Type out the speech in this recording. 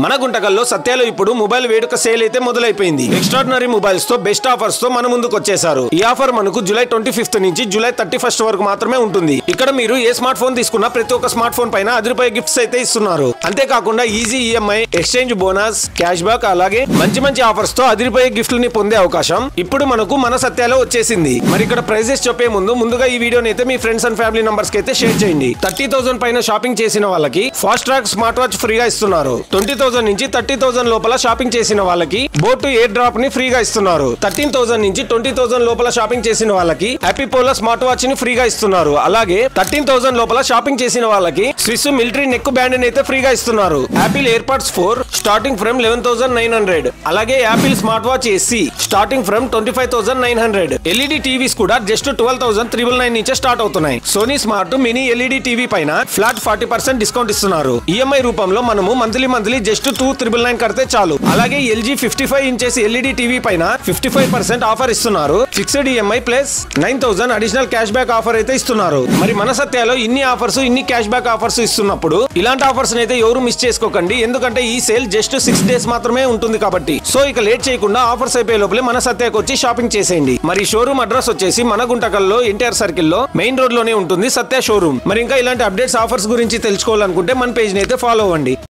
మన గుంటకల్లో సత్యాలో ఇప్పుడు మొబైల్ వేడుక సేల్ అయితే మొదలైపోయింది. ఎక్స్ట్రాడినరీ మొబైల్స్ తో బెస్ట్ ఆఫర్స్ తో మన ముందుకు వచ్చేసారు. ఈ ఆఫర్ మనకు జూలై 25 నుంచి జూలై 31 వరకు మాత్రమే ఉంటుంది. ఇక్కడ మీరు ఏ స్మార్ట్ ఫోన్ తీసుకున్నా ప్రతి ఒక్క స్మార్ట్ ఫోన్ పైన 10 రూపాయల గిఫ్ట్స్ అయితే ఇస్తున్నారు. అంతేకాకుండా easy EMI, exchange bonus, cash back, అలాగే మంచి ఆఫర్స్ తో 10 రూపాయల గిఫ్ట్లని పొందే అవకాశం ఇప్పుడు మనకు మన సత్యాలో వచ్చేసింది. మరి ఇక్కడ ప్రైజెస్ చెప్పే ముందుగా ఈ వీడియోని అయితే మీ ఫ్రెండ్స్ అండ్ ఫ్యామిలీ మెంబర్స్ కి అయితే షేర్ చేయండి. 30,000 పైన షాపింగ్ చేసిన వాళ్ళకి ఫాస్ట్ ట్రాక్ స్మార్ట్ వాచ్ ఫ్రీగా ఇస్తున్నారు. 20,000 నుంచి 30,000 లోపల షాపింగ్ చేసిన వాళ్ళకి బోటు ఎయిర్ డ్రాప్ ని ఫ్రీగా ఇస్తున్నారు. 13,000 నుంచి 20,000 లోపల షాపింగ్ చేసిన వాళ్ళకి హ్యాపీ పోలర్ స్మార్ట్ వాచ్ ని ఫ్రీగా ఇస్తున్నారు. అలాగే 13,000 లోపల షాపింగ్ చేసిన వాళ్ళకి స్విస్ మిలిటరీ నెక్ బ్యాండ్ ని అయితే ఫ్రీగా ఇస్తున్నారు. Apple AirPods 4 starting from 11,900. అలాగే Apple smart watch SE starting from 25,900. LED TVs కూడా జస్ట్ 12,999 నుంచే స్టార్ట్ అవుతున్నాయి. Sony smart mini LED TV పైన ఫ్లాట్ 40% డిస్కౌంట్ ఇస్తున్నారు. ఈఎంఐ రూపంలో మనము మంత్లీ జస్ట్ 2,999 కడితే చాలు. అలాగే ఎల్జీ 55 ఇంచెస్ ఎల్ఈడి టీవీ పైన 55% ఆఫర్ ఇస్తున్నారు. Fixed EMI plus 9,000 additional cash back offer అయితే ఇస్తున్నారు. మరి మన సత్యాలో ఇన్ని ఆఫర్స్, ఇన్ని క్యాష్ బ్యాక్ ఆఫర్స్ ఇస్తున్నప్పుడు ఇలాంటి ఆఫర్స్ అయితే ఎవరు మిస్ చేసుకోకండి. ఎందుకంటే ఈ సేల్ జస్ట్ 6 డేస్ మాత్రమే ఉంటుంది కాబట్టి. సో ఇక లేట్ చేయకుండా ఆఫర్స్ అయిపోయే లోపలే మన సత్యాకి వచ్చి షాపింగ్ చేసేయండి. మరి షోరూమ్ అడ్రస్ వచ్చేసి మన గుంటకల్లో ఎన్టీఆర్ సర్కిల్ లో మెయిన్ రోడ్ లోనే ఉంటుంది సత్య షోరూమ్. మరి ఇంకా ఇలాంటి అప్డేట్స్, ఆఫర్స్ గురించి తెలుసుకోవాలనుకుంటే మన పేజ్ ని అయితే ఫాలో అవ్వండి.